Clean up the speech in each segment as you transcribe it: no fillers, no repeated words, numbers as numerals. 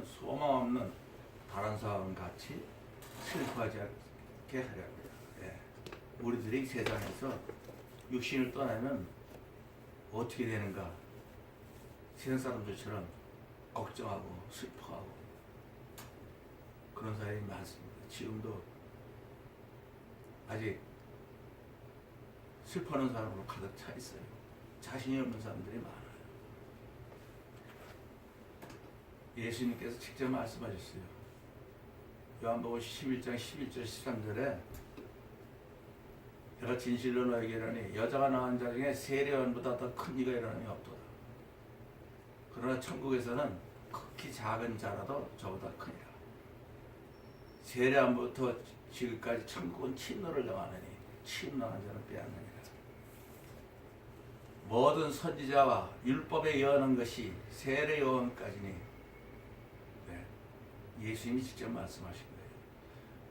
우리는 소망 없는 다른 사람 같이 슬퍼하지 않게 하려 합니다. 예. 우리들이 세상에서 육신을 떠나면 어떻게 되는가? 세상 사람들처럼 걱정하고 슬퍼하고 그런 사람이 많습니다. 지금도 아직 슬퍼하는 사람으로 가득 차 있어요. 자신이 없는 사람들이 많아요. 예수님께서 직접 말씀하셨어요. 요한복음 11장 11절 13절에 내가 진실로 너에게 이르노니 여자가 낳은 자 중에 세례요한보다 더 큰 이가 일어남이 없도다. 그러나 천국에서는 극히 작은 자라도 저보다 크니라. 세례요한부터 지금까지 천국은 침노를 당하느니 침노한 자는 빼앗느니라. 모든 선지자와 율법에 예언한 것이 세례요한까지니 예수님이 직접 말씀하신 거예요.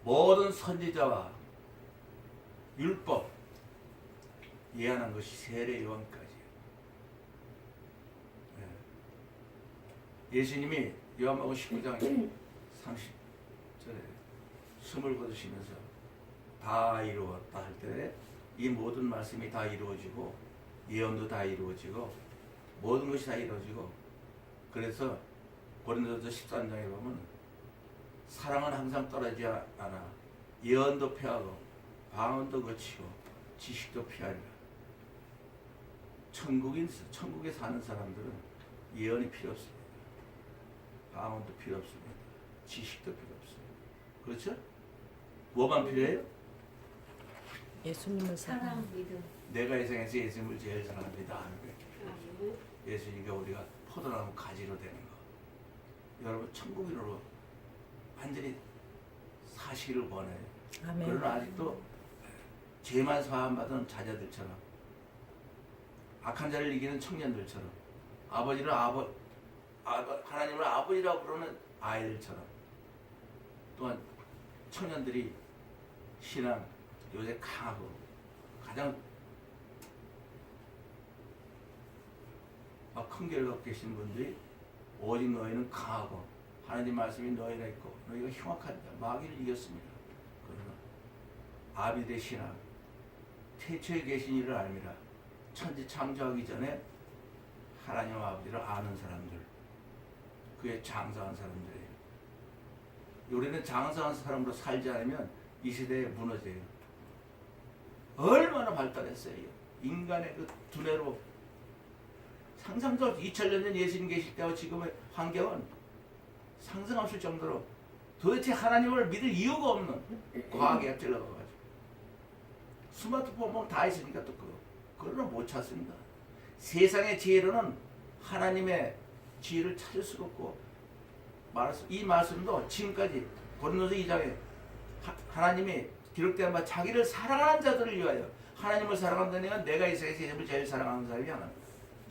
모든 선지자와 율법 예언한 것이 세례요한까지예요. 예수님이 요한복음 19장 30절에 숨을 거두시면서 다 이루었다 할 때 이 모든 말씀이 다 이루어지고 예언도 다 이루어지고 모든 것이 다 이루어지고 그래서 고린도서 13장에 보면 사랑은 항상 떨어지지 않아 예언도 패하고 방언도 거치고 지식도 피하리라. 천국에 사는 사람들은 예언이 필요 없습니다. 방언도 필요 없습니다. 지식도 필요 없습니다. 그렇죠? 뭐만 필요해요? 예수님을 사랑, 믿음. 내가 이 세상에서 예수님을 제일 사랑합니다 하는 거예요. 예수님과 우리가 포도나무 가지로 되는 거. 여러분 천국인으로 완전히 사시기를 원해요. 아멘. 그러나 아직도 죄만 사함받은 자녀들처럼 악한 자를 이기는 청년들처럼 하나님을 아버지라고 부르는 아이들처럼 또한 청년들이 신앙 요새 강하고 가장 큰 길을 걷고 계신 분들이 오직 너희는 강하고 하나님 말씀이 너희가 있고 너희가 흉악하다 마귀를 이겼습니다. 그러나 아비들의 신앙 태초에 계신 이를 알미라. 천지 창조하기 전에 하나님 아버지를 아는 사람들 그의 장사한 사람들이에요. 우리는 장사한 사람으로 살지 않으면 이 시대에 무너져요. 얼마나 발달했어요. 인간의 그 두뇌로 상상도 2000년 전 예수님 계실 때와 지금의 환경은 상상 없을 정도로 도대체 하나님을 믿을 이유가 없는 과학에 찔러가가지고 스마트폰 다 있으니까 또 그거는 못 찾습니다. 세상의 지혜로는 하나님의 지혜를 찾을 수가 없고 이 말씀도 지금까지 고린도서 2장에 하나님이 기록된 바 자기를 사랑하는 자들을 위하여 하나님을 사랑한다는 건 내가 이 세상에서 예수님을 제일 사랑하는 사람이 하나.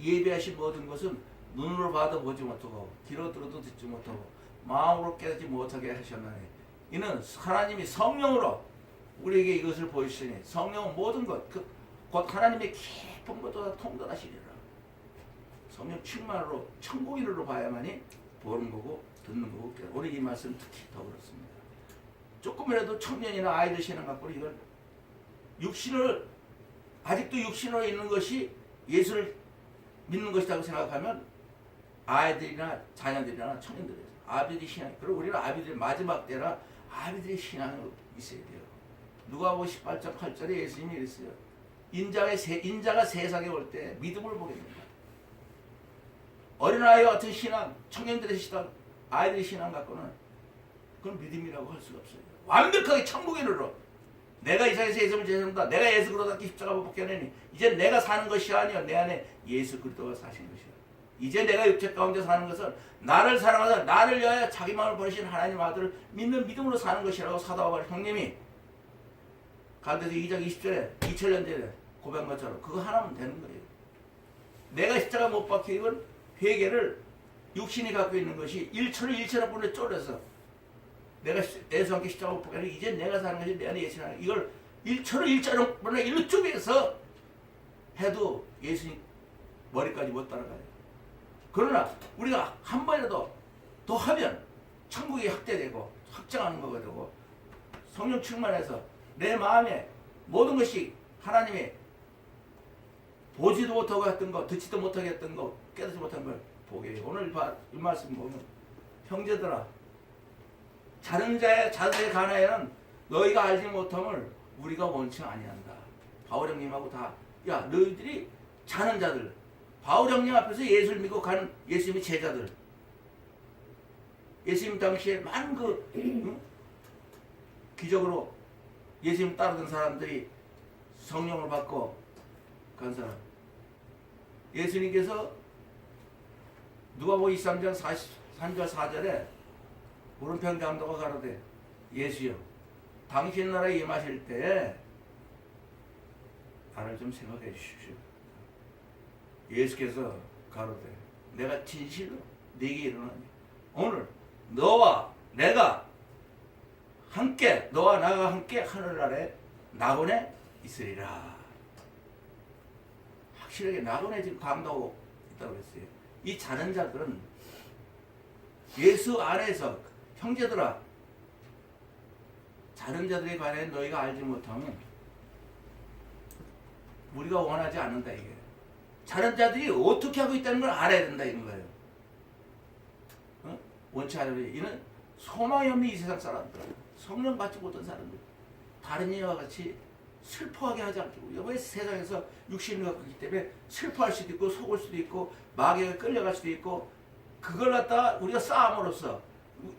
예배하신 모든 것은 눈으로 봐도 보지 못하고 귀로 들어도 듣지 못하고 마음으로 깨닫지 못하게 하셨나니 이는 하나님이 성령으로 우리에게 이것을 보이시니 성령은 모든 것 곧 하나님의 깊은 것보다 통달하시리라. 성령 충만으로 천국인으로 봐야만이 보는 거고 듣는 거고 우리 이 말씀 특히 더 그렇습니다. 조금이라도 청년이나 아이들 신앙 갖고 이걸 아직도 육신으로 있는 것이 예수를 믿는 것이라고 생각하면 아이들이나 자녀들이나 청년들이 아비들이 신앙 그리고 우리는 아비들의 마지막 때라 아비들의 신앙이 있어야 돼요. 누가복음 18장 8절에 예수님이 이랬어요. 인자가 세상에 올 때 믿음을 보겠습니다. 어린아이와 같은 신앙, 청년들의 신앙, 아이들의 신앙 갖고는 그건 믿음이라고 할 수가 없어요. 완벽하게 천국인으로 내가 이 세상에서 예수를 제정한다. 내가 예수 그리스도 닿기 십자가 못 벗겨내니 이제 내가 사는 것이 아니요 내 안에 예수 그리스도가 사신 것이요. 이제 내가 육체 가운데 사는 것은 나를 사랑하사 나를 위하여 자기 마음을 버리신 하나님 아들을 믿는 믿음으로 사는 것이라고 사도바울 형님이 갈라디아서 2장 20절에 2000년 전에 고백한 것처럼 그거 하나면 되는 거예요. 내가 십자가 못 박히는 회개를 육신이 갖고 있는 것이 1초를 1초를 분에 쪼려서 내가 예수 함께 십자가 못 박히는 이제 내가 사는 것이 내 안에 예수 하는 이걸 1초를 1초를 분에 1로 쪼개서 해도 예수님 머리까지 못 따라가요. 그러나 우리가 한 번이라도 더 하면 천국이 확대되고 확장하는 거가 되고 성령 충만해서 내 마음에 모든 것이 하나님이 보지도 못하고 했던 거, 듣지도 못하게 했던 거, 깨닫지 못한 걸 보게 해요. 오늘 이 말씀 보면 형제들아 자는 자의 자들에 관하여는 너희가 알지 못함을 우리가 원치 아니한다. 바울 형님하고 다 야 너희들이 자는 자들 바울 형님 앞에서 예수를 믿고 가는 예수님의 제자들 예수님 당시에 많은 기적으로 예수님 따르던 사람들이 성령을 받고 간 사람 예수님께서 누가복음 23장 3절 4절에 오른편 장도가 가로되 예수여 당신 나라에 임하실 때에 나를 좀 생각해 주십시오. 예수께서 가로되 내가 진실로 네게 이르노니 오늘 너와 내가 함께 너와 나가 함께 하늘나라에 낙원에 있으리라. 확실하게 낙원에 지금 감도하고 있다고 그랬어요. 이 자는 자들은 예수 안에서 형제들아 자는 자들에 관해 너희가 알지 못하면 우리가 원하지 않는다 이게. 자는 자들이 어떻게 하고 있다는 걸 알아야 된다 이런 거예요. 어? 원치 않으면 이는 소망이 없는 이 세상 사람들, 성령 받지 못한 사람들, 다른 이와 같이 슬퍼하게 하지 않고 왜 세상에서 육신을 갖고 있기 때문에 슬퍼할 수도 있고 속을 수도 있고 마귀에 끌려갈 수도 있고 그걸 갖다가 우리가 싸움으로써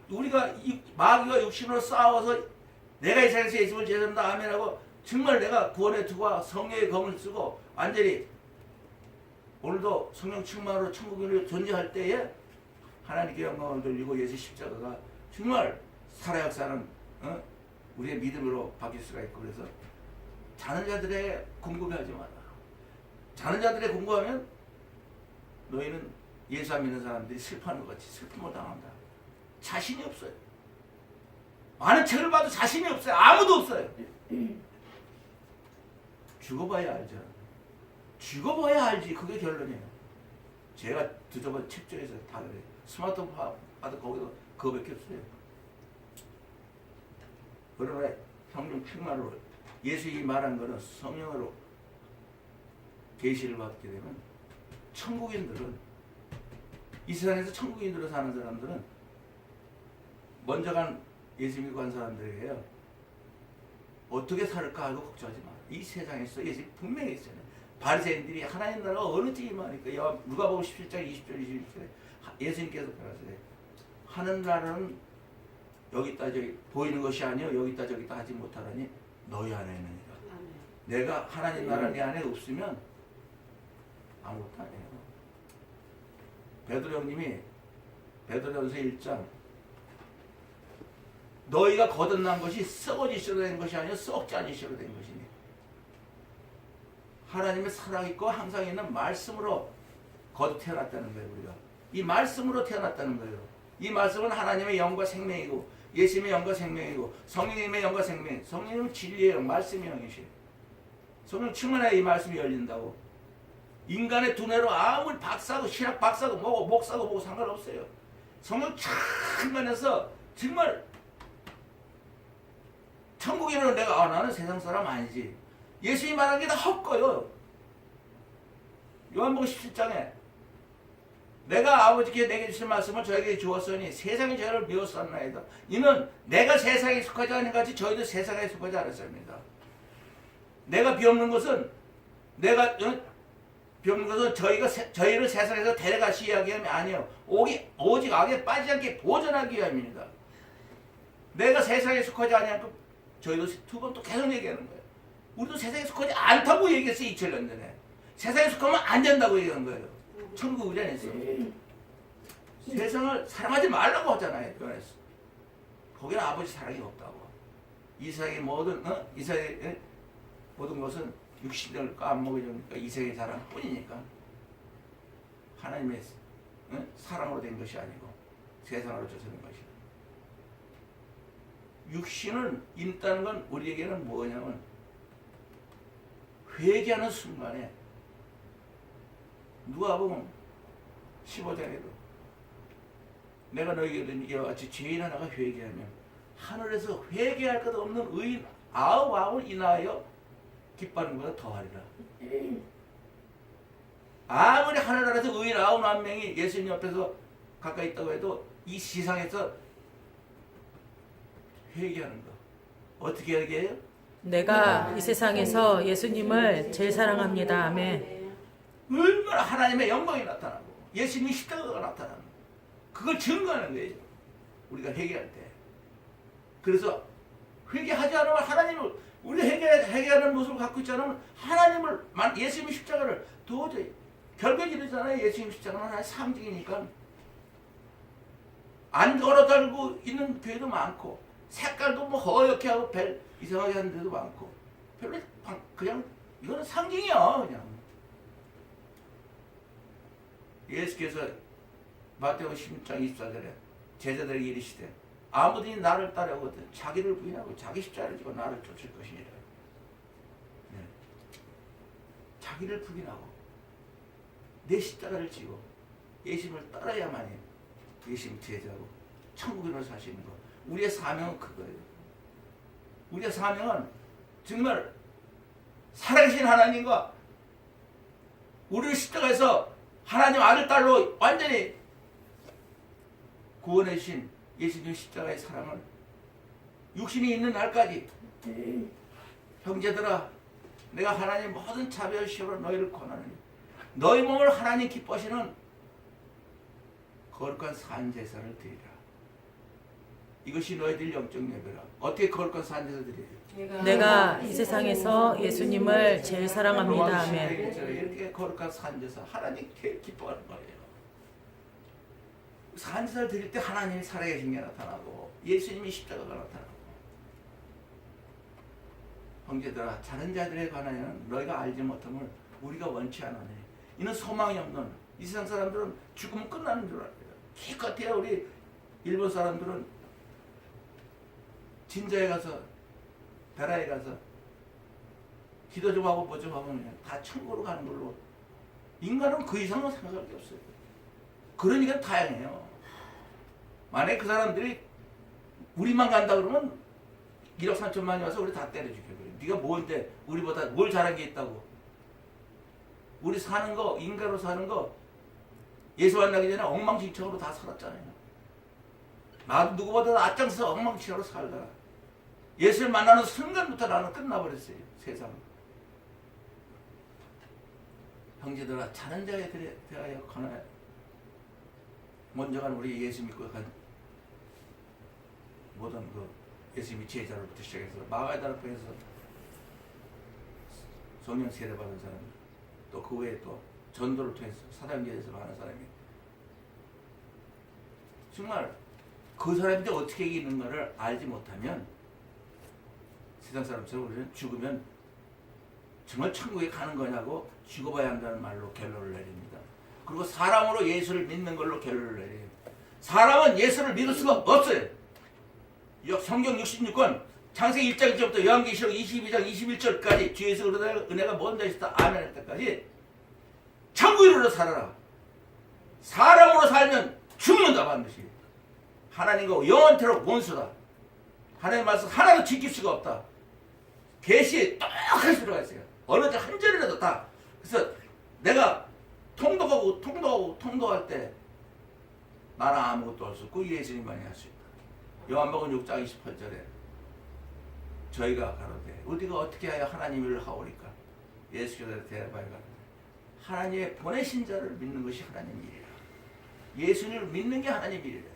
우리가 이 마귀와 육신으로 싸워서 내가 이 세상에서 예수를 제대한다 아멘하고 정말 내가 구원의 투와 성령의 검을 쓰고 완전히 오늘도 성령 충만으로 천국을 존재할 때에 하나님께 영광을 돌리고 예수 십자가가 정말 살아 역사는 우리의 믿음으로 바뀔 수가 있고 그래서 자는 자들의 궁금해하지 마라. 자는 자들의 궁금하면 너희는 예수 안 믿는 사람들이 슬퍼하는 것 같이 슬픔을 당한다. 자신이 없어요. 많은 책을 봐도 자신이 없어요. 아무도 없어요. 죽어봐야 알죠. 죽어봐야 알지. 그게 결론이에요. 제가 저번 책 중에서 다 그래요. 스마트폰 봐도 거기도 그거밖에 없어요. 그러나 성령 충만으로 예수님이 말한 거는 성령으로 계시를 받게 되면 천국인들은 이 세상에서 천국인들로 사는 사람들은 먼저 간 예수 믿고 간 사람들에게요. 어떻게 살을까 하고 걱정하지 마. 이 세상에서 예수 분명히 있어요. 바리새인들이 하나님 나라가 어느 때 임하니까 누가복음 17장 20절 21절에 예수님께서 그러세요. 하는 나라는 여기 있다 저기 보이는 것이 아니요 여기 있다 저기 있다 하지 못하라니 너희 안에 있느니라. 내가 하나님 나라 내 안에 없으면 아무것도 아니에요. 베드로 형님이 베드로전서 1장 너희가 거듭난 것이 썩어지시로 된 것이 아니요 썩지 않으시로 된 것이니 하나님의 살아있고 항상 있는 말씀으로 거듭 태어났다는 거예요. 우리가 이 말씀으로 태어났다는 거예요. 이 말씀은 하나님의 영과 생명이고 예수님의 영과 생명이고 성령님의 영과 생명. 성령님은 진리의 영, 말씀의 영이시에요. 성령 충만해야 이 말씀이 열린다고. 인간의 두뇌로 아무리 박사고 신학 박사고 뭐고 목사고 뭐고 상관없어요. 성령 충만해서 정말 천국인으로 내가 나는 세상 사람 아니지. 예수님이 말한 게 다 헛거요. 요한복음 17장에 내가 아버지께 내게 주신 말씀을 저에게 주었으니 세상이 저를 미웠었나이다. 이는 내가 세상에 속하지 않은 같이 저희도 세상에 속하지 않았습니다. 내가 비옵는 것은 저희를 세상에서 데려가시 이야기함이 아니에요. 오직 악에 빠지지 않게 보존하기 위함입니다. 내가 세상에 속하지 아니하고 저희도 두 번 또 계속 얘기하는 거예요. 우리도 세상에 속하지 않다고 얘기했어요. 2000년 전에. 세상에 속하면 안 된다고 얘기한 거예요. 천국 의전에서. 세상을 사랑하지 말라고 하잖아요. 교회에서. 거기는 아버지 사랑이 없다고. 이 세상의 모든 이 세상의 모든 것은 육신을 까먹으려니까 이 세상의 사랑뿐이니까 하나님의 사랑으로 된 것이 아니고 세상으로 쫓아낸 것이다. 육신을 인다는 건 우리에게는 뭐냐면 회개하는 순간에 누가복음 15장에도 내가 너희에게 이르니 이와 같이 죄인 하나가 회개하면 하늘에서 회개할 것 없는 의인 99을 인하여 기뻐하는 것보다 더하리라. 아무리 하늘나라에서 의인 99명이 예수님 옆에서 가까이 있다고 해도 이 세상에서 회개하는 거 어떻게 회개해요? 내가 이 세상에서 예수님을 제일 사랑합니다. 아멘. 얼마나 하나님의 영광이 나타나고 예수님이 십자가가 나타나는 거. 그걸 증거하는 거예요. 우리가 회개할 때. 그래서 회개하지 않으면 하나님을 우리가 회개하는 모습을 갖고 있지 않으면 하나님을 예수님의 십자가를 도저히 결국에 이러잖아요. 예수님 십자가는 하나의 상징이니까 안 걸어달고 있는 교회도 많고 색깔도 뭐 허옇게 하고 별 이상하게 하는 데도 많고 별로 그냥 이거는 상징이야. 그냥 예수께서 마태복음 16장 24절에 제자들에게 이르시되 아무든지 나를 따르거든 자기를 부인하고 자기 십자가를 지고 나를 쫓을 것이니라. 네. 자기를 부인하고 내 십자가를 지고 예수님을 따라야만이 예수님 제자고 천국으로 사시는 거. 우리의 사명은 그거예요. 우리의 사명은 정말 살아계신 하나님과 우리를 십자가에서 하나님 아들 딸로 완전히 구원해 주신 예수님 십자가의 사랑을 육신이 있는 날까지 형제들아 내가 하나님 모든 자비하시로 너희를 권하느니 너희 몸을 하나님 기뻐하시는 거룩한 산제사를 드리라. 이것이 너희들 영적 예배라. 어떻게 거룩한 산제사 드려요? 내가 이 세상에서 예수님을 제일 사랑합니다. 아멘. 이렇게 거룩한 산제사 하나님 기뻐하는 거예요. 산제사를 드릴 때 하나님이 살아계신 게 나타나고 예수님이 십자가가 나타나고 형제들아 자는 자들에 관하여는 너희가 알지 못함을 우리가 원치 않으니 이는 소망이 없는 이 세상 사람들은 죽으면 끝나는 줄 알아요. 기껏해야 우리 일본 사람들은 진자에 가서 베라에 가서 기도 좀 하고 뭐 좀 하면 그냥 다 천국으로 가는 걸로 인간은 그 이상은 생각할 게 없어요. 그러니까 다양해요. 만약에 그 사람들이 우리만 간다 그러면 1억 3천만이 와서 우리 다 때려 죽여버려요. 네가 뭔데 우리보다 뭘 잘한 게 있다고. 우리 사는 거 인간으로 사는 거 예수 만나기 전에 엉망진창으로 다 살았잖아요. 나도 누구보다 앞장서 엉망진창으로 살다가 예수를 만나는 순간부터 나는 끝나버렸어요. 세상은. 형제들아 자는 자에 대하여 권하여 먼저 간 우리 예수 믿고 간 모든 그 예수님이 제자로부터 시작해서 마가다락방에서 성령 세례 받은 사람 또 그 외에 또 전도를 통해서 사단계에서 많은 사람이 정말 그 사람들이 어떻게 이기는가를 알지 못하면 세상 사람처럼 우리는 죽으면 정말 천국에 가는 거냐고 죽어봐야 한다는 말로 결론을 내립니다. 그리고 사람으로 예수를 믿는 걸로 결론을 내려요. 사람은 예수를 믿을 수가 없어요. 성경 66권 창세기 1장 1절부터 요한계시록 22장 21절까지 주에서 은혜가 먼저 있었다 아멘 할 때까지 천국으로 살아라. 사람으로 살면 죽는다 반드시. 하나님과 영원토록 원수다. 하나님 말씀 하나도 지킬 수가 없다. 계시에 똑같이 들어가 있어요. 어느 한 절이라도 다. 그래서 내가 통도할 때 나는 아무것도 할 수 없고 예수님만이 할 수 있다. 요한복음 6장 28절에 저희가 가로되 우리가 어떻게 하여 하나님을 하오리까? 예수께서 대답하여 가로되 하나님의 보내신 자를 믿는 것이 하나님 일이라. 예수님을 믿는 게 하나님 일이라.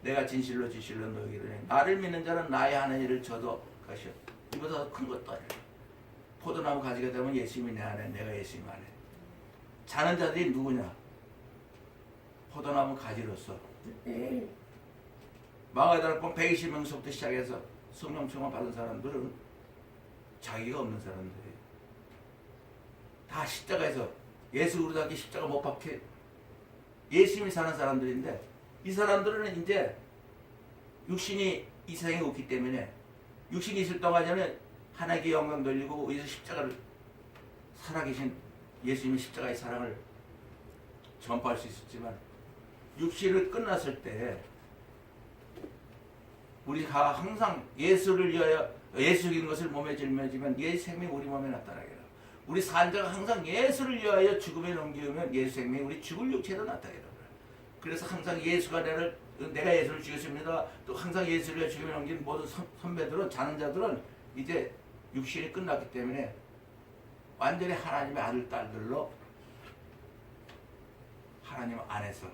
내가 진실로 너희에게 이르노니 나를 믿는 자는 나의 하는 일을 저도 가시오. 이보다 더 큰 것도 아니라. 포도나무 가지가 되면 예수님이 내 안에 내가 예수님 안에. 자는 자들이 누구냐? 포도나무 가지로서 마가다락방 120명서부터 시작해서 성령 충만 받은 사람들은 자기가 없는 사람들이에요. 다 십자가에서 예수 그리스도께 십자가 못 박혀 예수님이 사는 사람들인데 이 사람들은 이제 육신이 이 세상에 없기 때문에 육신이 있을 동안에는 하나님께 영광 돌리고 의에서 십자가를 살아계신 예수님의 십자가의 사랑을 전파할 수 있었지만 육신을 끝났을 때 우리가 항상 예수를 위하여 예수인 것을 몸에 짊어지면 예수 생명이 우리 몸에 나타나게 하라. 우리 산자가 항상 예수를 위하여 죽음에 넘기면 예수 생명이 우리 죽을 육체로 나타나게 하라. 그래서 항상 예수가 내가 예수를 죽였습니다. 또 항상 예수를 죽음에 넘긴 모든 선배들은 자는 자들은 이제 육신이 끝났기 때문에 완전히 하나님의 아들 딸들로 하나님 안에서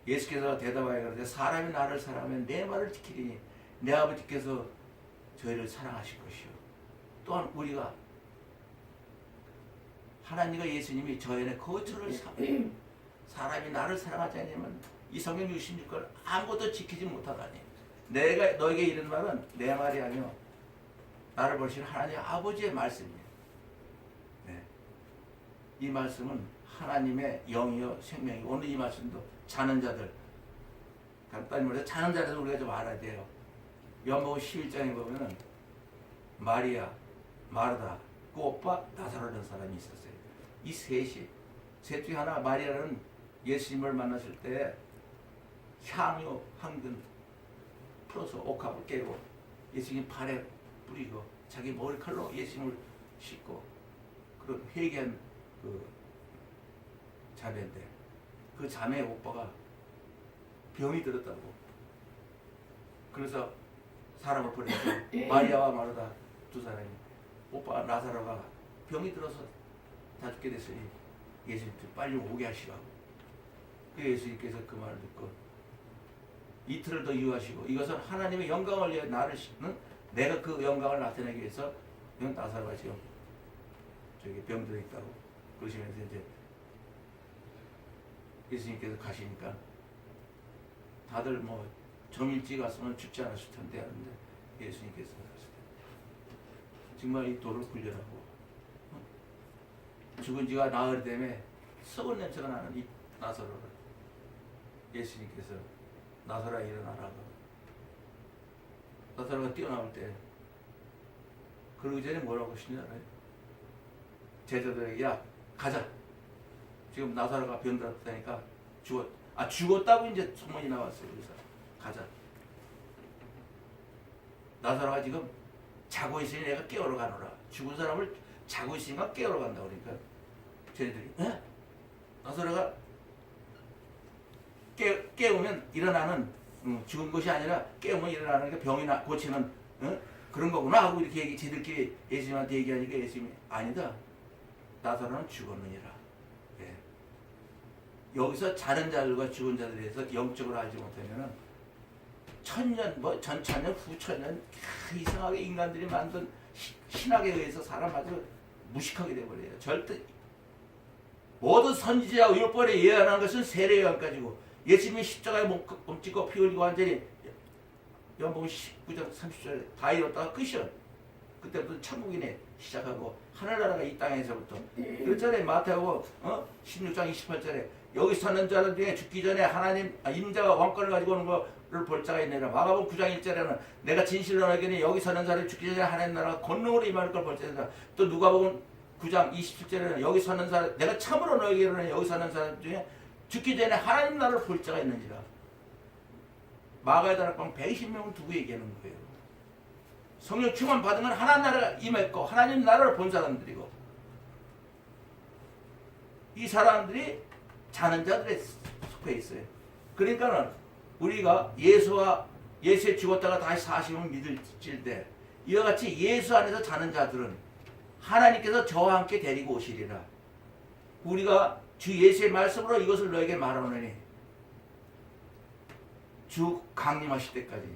예수께서 대답하여 그러되 사람이 나를 사랑하면 내 말을 지키리니 내 아버지께서 저희를 사랑하실 것이요 또한 우리가 하나님과 예수님이 저희 안에 거처를 삼으니 사람이 나를 사랑하지 않으면 이 성경 66권 아무것도 지키지 못하다니 내가 너에게 이런 말은 내 말이 아니요 나를 보시는 하나님 아버지의 말씀입니다. 네. 이 말씀은 하나님의 영이요 생명이 오늘 이 말씀도 자는 자들 간단히 말해서 자는 자들 우리가 좀 알아야 돼요. 요한복음 11장에 보면은 마리아, 마르다, 그 오빠 나사로라는 사람이 있었어요. 이 셋이 셋 중에 하나 마리아는 예수님을 만났을 때 향유 황금 풀어서 옥합을 깨고 예수님 발에 뿌리고 자기 머리칼로 예수님을 씻고 그런 회개한 그 자매인데 그 자매 오빠가 병이 들었다고. 그래서 사람을 보내서 마리아와 마르다 두 사람이 오빠 나사로가 병이 들어서 다 죽게 됐으니 예수님 빨리 오게 하시라고. 그 예수님께서 그 말을 듣고 이틀을 더 유하시고 이것은 하나님의 영광을 위해 나를 내가 그 영광을 나타내기 위해서 나사로가 지금 저기 병들어 있다고 그러시면서 이제 예수님께서 가시니까 다들 뭐 좀 일찍 왔으면 죽지 않았을 텐데 하는데 예수님께서 가시되 정말 이 돌을 굴려라고 죽은 지가 나흘 때문에 썩은 냄새가 나는 이 나사로를 예수님께서 나사로야 일어나라고. 나사로가 뛰어나올 때 그러기 전에 뭐라고 하시는지 알아요? 제자들에게 야 가자. 지금 나사로가 병들었다니까 죽었다고 이제 소문이 나왔어요. 그래서 가자. 나사로가 지금 자고 있으니 내가 깨우러 가노라. 죽은 사람을 자고 있으니까 깨우러 간다. 그러니까 쟤네들이 에? 나사로가 깨우면 일어나는 죽은 것이 아니라 깨우면 일어나는 게 병이 고치는 그런 거구나 하고 이렇게 쟤들끼리 예수님한테 얘기하니까 예수님이 아니다. 나사로는 죽었느니라. 예. 여기서 자는 자들과 죽은 자들에 대해서 영적으로 알지 못하면은 천년, 뭐 전천년, 후천년 이상하게 인간들이 만든 신학에 의해서 사람 아주 무식하게 돼버려요. 절대 모든 선지자와 율법에 예언하는 것은 세례 요한까지고 예수님이 십자가에 몸 찍고 피 흘리고 완전히 요한복음 19장 30절에 다 이뤘다가 끝이요. 그때부터 천국이네 시작하고 하늘나라가 이 땅에서부터 그렇잖아요. 마태복음 16장 28절에 여기 서는 자들 중에 죽기 전에 하나님 임자가 왕권을 가지고 오는 거를 볼 자가 있느니라. 마가복음 9장 1절에는 내가 진실로 너에게는 여기 서는 자들 죽기 전에 하나님 나라가 권능으로 임할 걸 볼 자다. 또 누가복음 9장 27절에는 여기 서는 사람 내가 참으로 너에게는 여기 서는 사람 중에 죽기 전에 하나님 나라를 볼 자가 있는지라. 마가의 다락방 120명을 두고 얘기하는 거예요. 성령 충만 받은 건 하나님 나라가 임했고 하나님 나라를 본 사람들이고 이 사람들이 자는 자들에 속해 있어요. 그러니까는 우리가 예수에 죽었다가 다시 사심을 믿을 때 이와 같이 예수 안에서 자는 자들은 하나님께서 저와 함께 데리고 오시리라. 우리가 주 예수의 말씀으로 이것을 너에게 말하노니 주 강림하실 때까지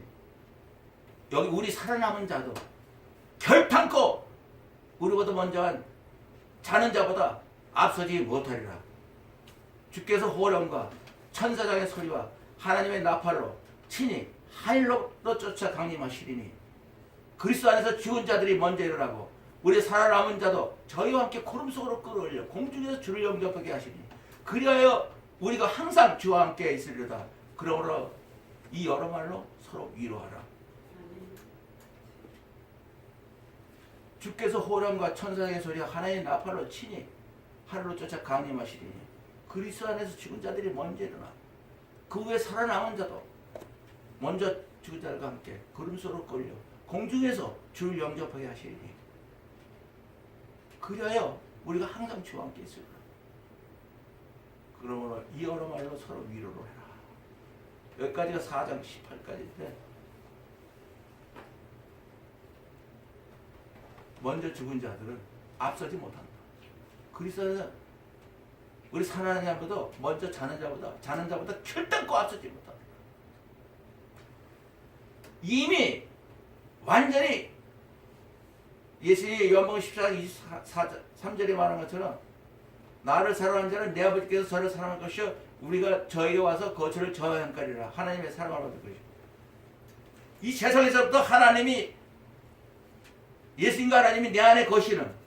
여기 우리 살아남은 자도 결탄코 우리보다 먼저 한 자는 자보다 앞서지 못하리라. 주께서 호령과 천사장의 소리와 하나님의 나팔로 친히 하늘로 쫓아 강림하시리니 그리스도 안에서 죽은 자들이 먼저 일어나고 우리 살아남은 자도 저희와 함께 구름 속으로 끌어올려 공중에서 주를 영접하게 하시니 그리하여 우리가 항상 주와 함께 있으리로다. 그러므로 이 여러 말로 서로 위로하라. 주께서 호령과 천사장의 소리와 하나님의 나팔로 친히 하늘로 쫓아 강림하시리니 그리스도 안에서 죽은 자들이 먼저 일어나 그 후에 살아남은 자도 먼저 죽은 자들과 함께 구름소로 끌려 공중에서 주를 영접하게 하시리니 그리하여 우리가 항상 주와 함께 있으리라. 그러므로 이 여러 말로 서로 위로를 해라. 여기까지가 4장 18까지인데 먼저 죽은 자들은 앞서지 못한다. 그리스도는 우리 사랑하는 자보다 먼저 자는 자보다 결단코 앞서지 못한다. 이미 완전히 예수님이 요한복음 14장 23절에 말한 것처럼 나를 사랑하는 자는 내 아버지께서 저를 사랑할 것이요 우리가 저에게 와서 거처를 저항하리라. 하나님의 사랑을 받을 것이요. 이 세상에서부터 하나님이 예수님과 하나님이 내 안에 거시는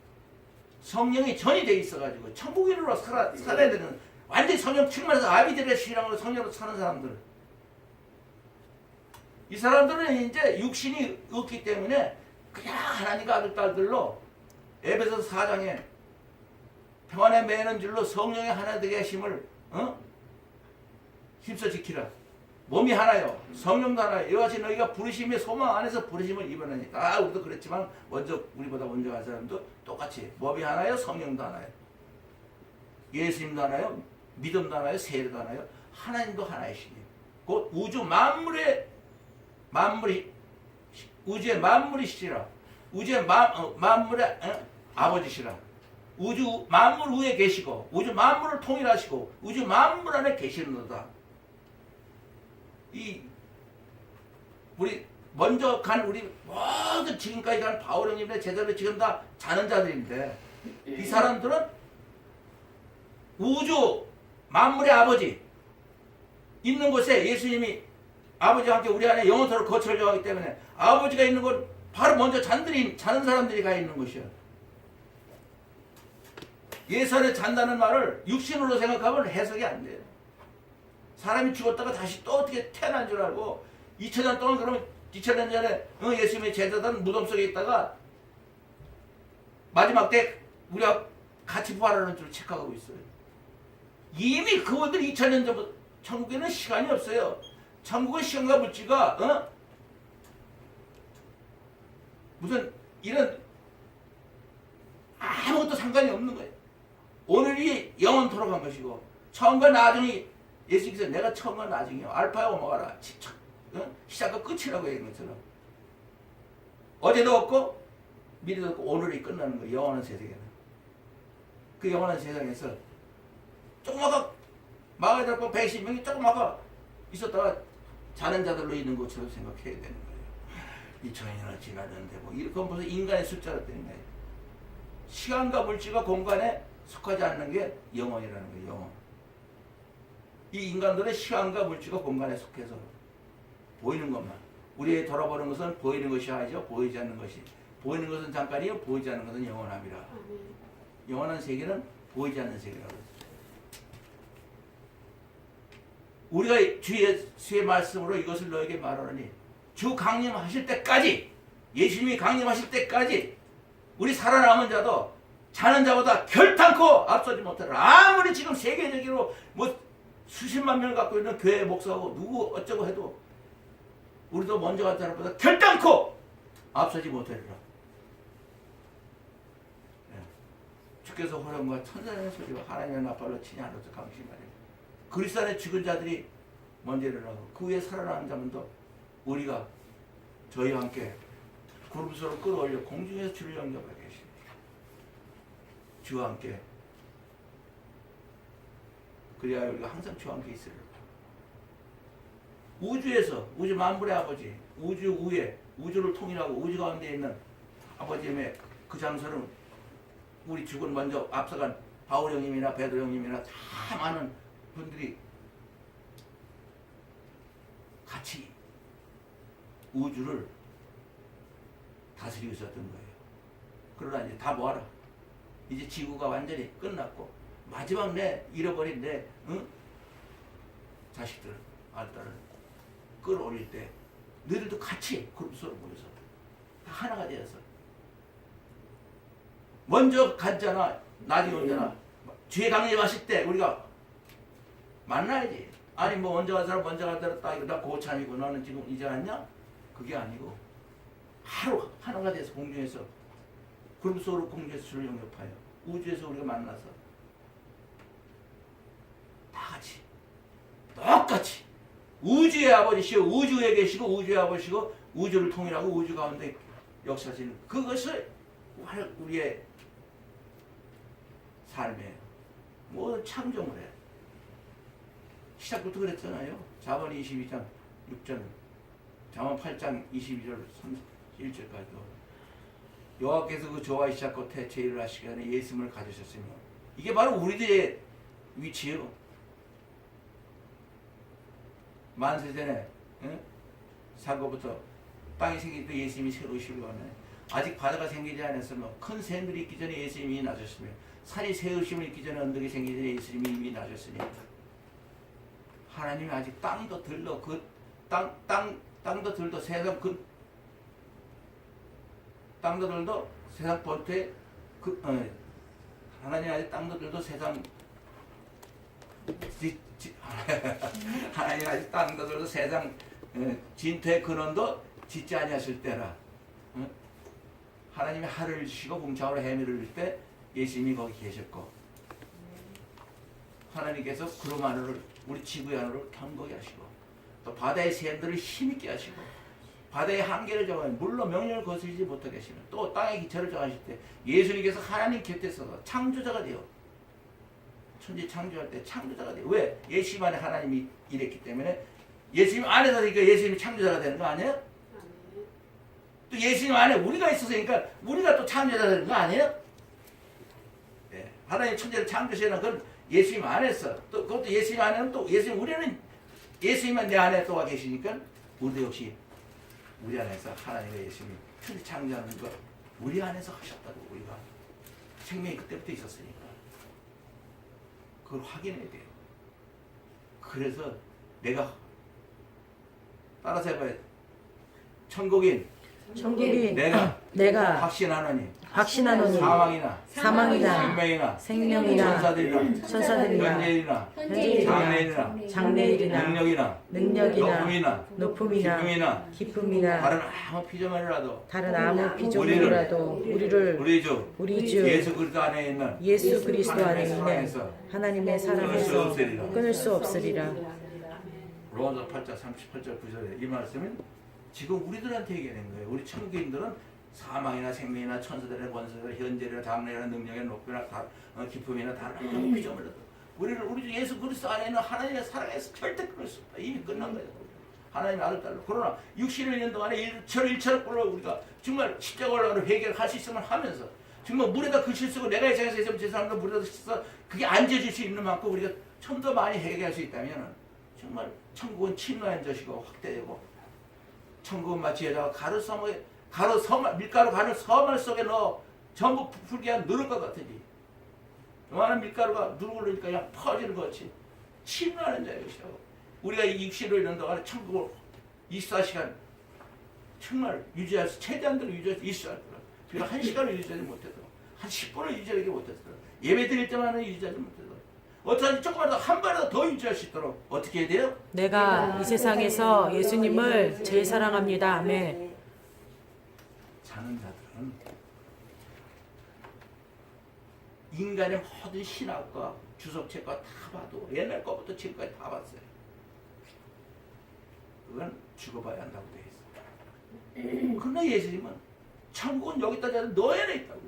성령이 전이 돼 있어가지고 천국인으로 살아야 되는 완전히 성령 충만해서 아비들의 신앙으로 성령으로 사는 사람들. 이 사람들은 이제 육신이 없기 때문에 그냥 하나님과 아들 딸들로 에베소서 4장에 평안에 매는 줄로 성령의 하나 되게 하심을 힘써 지키라. 몸이 하나요. 성령도 하나요. 이와 같이 너희가 부르심의 소망 안에서 부르심을 입어내니까. 우리도 그랬지만 우리보다 먼저 간 사람도 똑같이 몸이 하나요. 성령도 하나요. 예수님도 하나요. 믿음도 하나요. 세례도 하나요. 하나님도 하나이시니 곧 우주의 만물이시라. 우주의 만물의 아버지시라. 우주 만물 위에 계시고 우주 만물을 통일하시고 우주 만물 안에 계시는도다. 우리 먼저 간 우리 모든 지금까지 간 바울 형님의 제자들 지금 다 자는 자들인데 이 사람들은 우주 만물의 아버지 있는 곳에 예수님이 아버지와 함께 우리 안에 영원토록 거처를 정하기 때문에 아버지가 있는 곳 바로 먼저 자는 사람들이 가 있는 것이야. 예수 안에 잔다는 말을 육신으로 생각하면 해석이 안 돼요. 사람이 죽었다가 다시 또 어떻게 태어난 줄 알고 2000년 동안 그러면 2000년 전에 예수님의 제자들은 무덤 속에 있다가 마지막 때 우리가 같이 부활하는 줄 체크하고 있어요. 이미 그분들이 2000년 전부터 천국에는 시간이 없어요. 천국의 시간과 물질과 무슨 이런 아무것도 상관이 없는 거예요. 오늘이 영원토록 한 것이고 처음과 나중이 예수님께서 내가 처음과 나중이요 알파와 오메가라 시작과 끝이라고 얘기한 것처럼 어제도 없고 미래도 없고 오늘이 끝나는 거예요. 영원한 세상에는 그 영원한 세상에서 조그마한 마을에 잡고 110명이 조그마한 있었다가 자는 자들로 있는 것처럼 생각해야 되는 거예요. 2000년을 지났는데 뭐 이건 벌써 인간의 숫자로 되는 거예요. 시간과 물질과 공간에 속하지 않는 게 영원이라는 거예요. 영원. 이 인간들은 시간과 물질과 공간에 속해서 보이는 것만. 우리의 돌아보는 것은 보이는 것이 아니죠. 보이지 않는 것이. 보이는 것은 잠깐이요. 보이지 않는 것은 영원함이라. 영원한 세계는 보이지 않는 세계라고 그랬어요. 우리가 주 예수의 말씀으로 이것을 너에게 말하노니 주 강림하실 때까지 예수님이 강림하실 때까지 우리 살아남은 자도 자는 자보다 결단코 앞서지 못하라. 아무리 지금 세계적으로 뭐 수십만 명을 갖고 있는 교회 목사하고 누구 어쩌고 해도 우리도 먼저 간 사람보다 결단코 앞서지 못하리라. 주께서 호령과 천사의 소리와 하나님의 나팔로 치니 하늘에서 강심하리라. 그리스도 안에 죽은 자들이 먼저 일어나고 그 후에 살아나는 자분도 우리가 저희와 함께 구름소로 끌어올려 공중에서 주를 영접하게 하십니다. 주와 함께 그래야 우리가 항상 주와 함께 있으리라. 우주에서 우주 만물의 아버지 우주 위에 우주를 통일하고 우주 가운데 있는 아버지의 그 장소는 우리 죽은 먼저 앞서간 바울 형님이나 베드로 형님이나 다 많은 분들이 같이 우주를 다스리고 있었던 거예요. 그러나 이제 다 모아라. 이제 지구가 완전히 끝났고 마지막 내 잃어버린 내 자식들 아들을 끌어올릴 때 너희들도 같이 그룹으로 모여서 다 하나가 되어서 먼저 갔잖아. 나중에 오잖아. 주의 강림하실 때 우리가 만나야지. 아니 뭐 먼저 간 사람 먼저 가더라 딱 이러다 고참이고 너는 지금 이제 왔냐? 그게 아니고 하루 하나가 돼서 공중에서 구름 속으로 공중에서 주를 영접하여 우주에서 우리가 만나서 다 같이 똑같이 우주의 아버지시고 우주에 계시고 우주의 아버지시고 우주를 통일하고 우주 가운데 역사하시는 그것을 우리의 삶에 모든 창조물 해. 시작부터 그랬잖아요. 잠언 22장 6절, 잠언 8장 22절 1절까지도 여호와께서 그 저와 이삭 끝에 제일을 하시기 전에 예수님을 가지셨으며 이게 바로 우리들의 위치예요. 만세전에 산 것부터 땅이 생길 때 예수님이 새로 오시려고 하네. 아직 바다가 생기지 않았으며 큰 샘들이 있기 전에 예수님이 나셨으며 산이 새으심을 있기 전에 언덕이 생기기 전에 예수님이 이미 나셨으니 하나님이 아직 땅도 들도 땅도 들도 세상 땅도 들도 세상 본토에 하나님 아직 땅도 들도 세상 하나님 아직 땅도 들도 세상 진토의 근원도 짓지 아니하실 때라. 하나님이 하늘을 주시고 궁창으로 해밀을 줄 때 예수님이 거기 계셨고 하나님께서 구름 하늘을 우리 지구의 하늘을 경고히 하시고 또 바다의 샘들을 힘있게 하시고 바다의 한계를 정하여 물로 명령을 거스르지 못하게 하시며 또 땅의 기차를 정하실 때 예수님께서 하나님 곁에 서서 창조자가 되어 천지 창조할 때 창조자가 돼요. 왜? 예수님 안에 하나님이 일했기 때문에 예수님 안에서 그러니까 예수님이 창조자가 되는 거 아니에요? 또 예수님 안에 우리가 있어서니까 우리가 또 창조자가 되는 거 아니에요? 네. 하나님 천지를 창조시는 건 예수님 안에서 또 그것도 예수님 안에는 또 예수님 우리는 예수님만 내 안에 또와 계시니까 우리도 역시 우리 안에서 하나님과 예수님이 천지 창조하는 거 우리 안에서 하셨다고 우리가 생명이 그때부터 있었으니까 그걸 확인해야 돼요. 그래서 내가 따라서 해봐요. 천국인 내가 확신하노니 사망이나 생명이나 천사들이나 장래일이나 능력이나 높음이나 기쁨이나 다른 아무 피조물이라도 우리 주 예수 그리스도 안에 있는 하나님의 사랑에서 끊을 수 없으리라. 로마서 8장 38절 9절에 이 말씀은 지금 우리들한테 얘기하는 거예요. 우리 천국인들은 사망이나 생명이나 천사들이나 권세들이나 현재나 장래나 능력이나 높이나 기쁨이나 다른 피조물이라도 우리 주 예수 그리스도 안에 있는 하나님의 사랑에서 절대 끊을 수 없다. 이미 끝난 거예요. 하나님의 아들 딸로. 그러나 61년 동안에 일처럼 꼴로 우리가 정말 십자가 올라가는 회개를 할 수 있으면 하면서 정말 물에다 글씨 쓰고 내가 이 세상에서 있으면 제 사람도 물에다 써서 그게 앉아질 수 있는 만큼 우리가 좀 더 많이 회개할 수 있다면 정말 천국은 침노한 것이고 확대되고 천국은 마치 여자가 밀가루 가루 서말 속에 넣어 전부 불기한 누를 것 같으니 요만한 밀가루가 누르고 그러니까 그냥 퍼지는 것이 침노하는 자의 것이라고. 우리가 이 육신으로 있는 동안에 천국을 24시간 정말 최대한대로 유지할 수 있어야 하더라. 우리가 1시간을 유지하지 못해도 한 10분을 유지하지 못했더라. 예배 드릴 때만은 유지하지 못해도 어떻게 조금만 더 한 발이라도 더 유지할 수 있도록 어떻게 해야 돼요? 내가 이 세상에서 예수님을 제일 사랑합니다. 아멘. 자는 자들은 인간의 모든 신학과 주석책과 다 봐도 옛날 것부터 지금까지 다 봤어요. 그건 죽어봐야 한다고 되어 있어요. 그러나 예수님은 천국은 여기다 너 안에 있다고.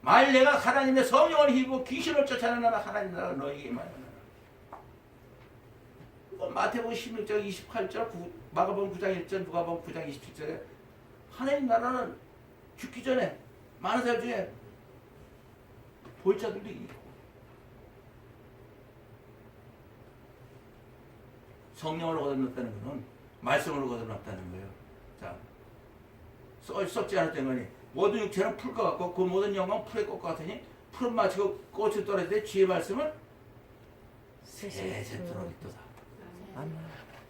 만일 내가 하나님의 성령을 힘입고 귀신을 쫓아내는 나라 하나님 나라 너에게 임하느니라. 마태복음 16장 28절, 마가복음 9장 1절, 누가복음 9장 27절에 하나님 나라는 죽기 전에 많은 사람 중에 볼 자들도 있고 성령으로 거듭났다는 것은 말씀으로 거듭났다는 거예요. 자, 썩지 않았던 거니 모든 육체는 풀과 같고 그 모든 영광은 풀의 꽃과 같으니 풀은 마치 꽃을 떨어질 때 주의 말씀은 세세토록 있도다.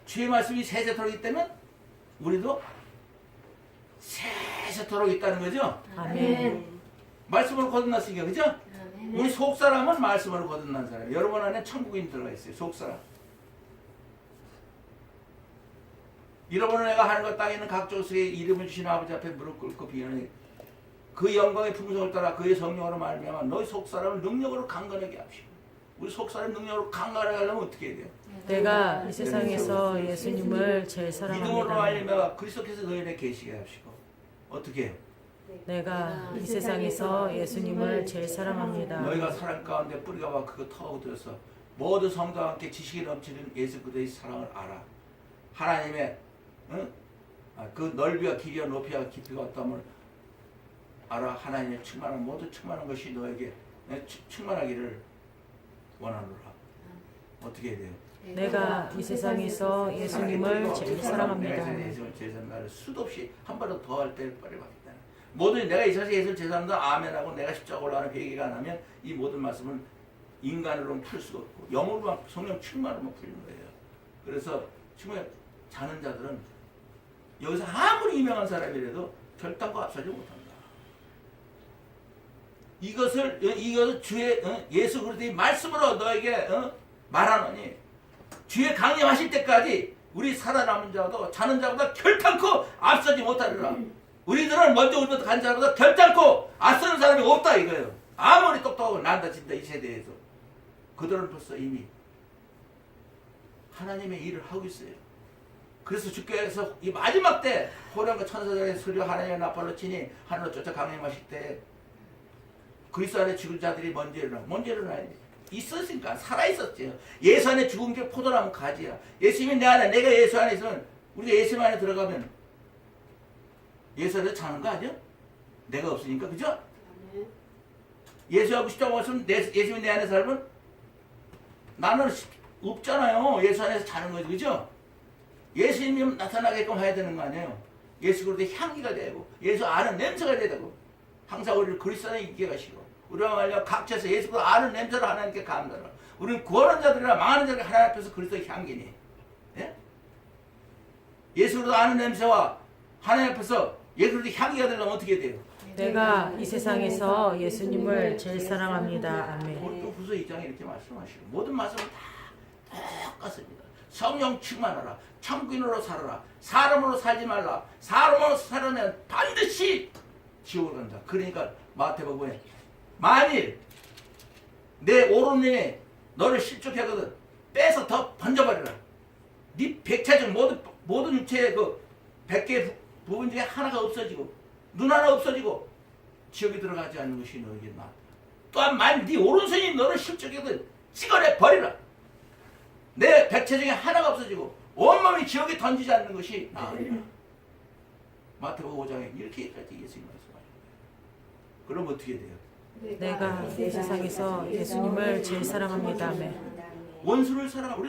주의 말씀이 세세토록 있다면 우리도 세세토록 있다는 거죠. 아멘. 말씀으로 거듭났으니까 그죠? 우리 속사람은 말씀으로 거듭난 사람. 여러분 안에 천국인 들어가 있어요. 속사람. 잃어버린 내가 하늘과 땅에 있는 각종 수의 이름을 주신 아버지 앞에 무릎 꿇고 비하니 그 영광의 풍성을 따라 그의 성령으로 말미암아 너희 속사람을 능력으로 강건하게 합시오. 우리 속사람 능력으로 강건하게 하려면 어떻게 해야 돼요? 내가 이 세상에서 예수님을 제일 믿음으로 사랑합니다. 말미암아 그리스도께서 너희를 계시게 하시고 어떻게 해요? 내가 이 세상에서 예수님을 제일 사랑합니다. 너희가 사랑 가운데 뿌리가 와 크고 터오들어서 모두 성도와 함께 지식이 넘치는 예수 그리스도의 사랑을 알아. 하나님의 그 넓이와 길이와 높이와 깊이가 어떠함을 알아. 하나님의 충만한 모두 충만한 것이 너에게 충만하기를 원하노라. 어떻게 해야 돼요? 내가 이 세상에서 예수님을 제일 사랑합니다. 내가 예수님을 제일 사랑한다. 수도 없이 한 번도 더 할 때를 빨리 받겠다. 모든 내가 이 세상에서 예수를 제일 사랑한다. 아멘하고 내가 십자가 올라가는 계기가 안 하면 이 모든 말씀은 인간으로는 풀 수가 없고 영으로만 성령 충만으로만 풀리는 거예요. 그래서 정말 자는 자들은 여기서 아무리 유명한 사람이라도 결단과 앞서지 못한다. 이것을 주의 예수 그리스도의 말씀으로 너에게 말하노니 주의 강림하실 때까지 우리 살아남은 자도 자는 자보다 결단코 앞서지 못하리라. 우리들은 먼저 우리부터 간 자보다 결단코 앞서는 사람이 없다 이거예요. 아무리 똑똑하고 난다 진다 이 세대에서 그들은 벌써 이미 하나님의 일을 하고 있어요. 그래서 주께서 이 마지막 때 호령과 천사들의 소리와 하나님의 나팔로 치니 하늘로 쫓아 강림하실 때 그리스도 안에 죽은 자들이 먼저 일어나야 돼. 있었으니까 살아있었죠. 예수 안에 죽은 게 포도나무 가지야. 예수님이 내 안에 내가 예수 안에 있으면 우리가 예수 안에 들어가면 예수 안에서 자는 거 아니야? 내가 없으니까 그죠? 예수하고 십자가 없으면 예수님이 내 안에 살면 나는 없잖아요. 예수 안에서 자는 거지 그죠? 예수님이 나타나게끔 해야 되는 거 아니에요. 예수 그리스도의 향기가 되고 예수 아는 냄새가 되고 항상 우리를 그리스도 안에 있게 하시고 우리가 말이야 각처에서 예수 그리스도 아는 냄새를 하나님께 감사하라. 우리는 구원한 자들이나 망하는 자들이 하나님 앞에서 그리스도의 향기니 예? 예수 그리스도 아는 냄새와 하나님 앞에서 예수 그리스도의 향기가 되려면 어떻게 돼요? 내가 이 세상에서 예수님을 제일 사랑합니다. 아멘. 또 후서 2장에 이렇게 말씀하시고 모든 말씀은 다 똑같습니다. 성령 충만하라. 천국인으로 살아라. 사람으로 살지 말라. 사람으로 살아내면 반드시 지옥을 간다. 그러니까 마태복음에 만일 내 오른눈이 너를 실족해 하거든 빼서 더 번져버리라. 네 백체 중 모든 육체의 그 100개의 부분 중에 하나가 없어지고 눈 하나 없어지고 지옥에 들어가지 않는 것이 너에게 나. 또한 만일 네 오른손이 너를 실족하거든 찍어내 버리라. 내 백체 중에 하나가 없어지고 온몸이 지옥에 던지지 않는 것이 나으리라. 마태복음 5장에 이렇게 예수님 말씀하십니다. 그럼 어떻게 돼요? 내가 이 세상에서 예수님을 제일 사랑합니다. 아멘. 원수를 사랑하라.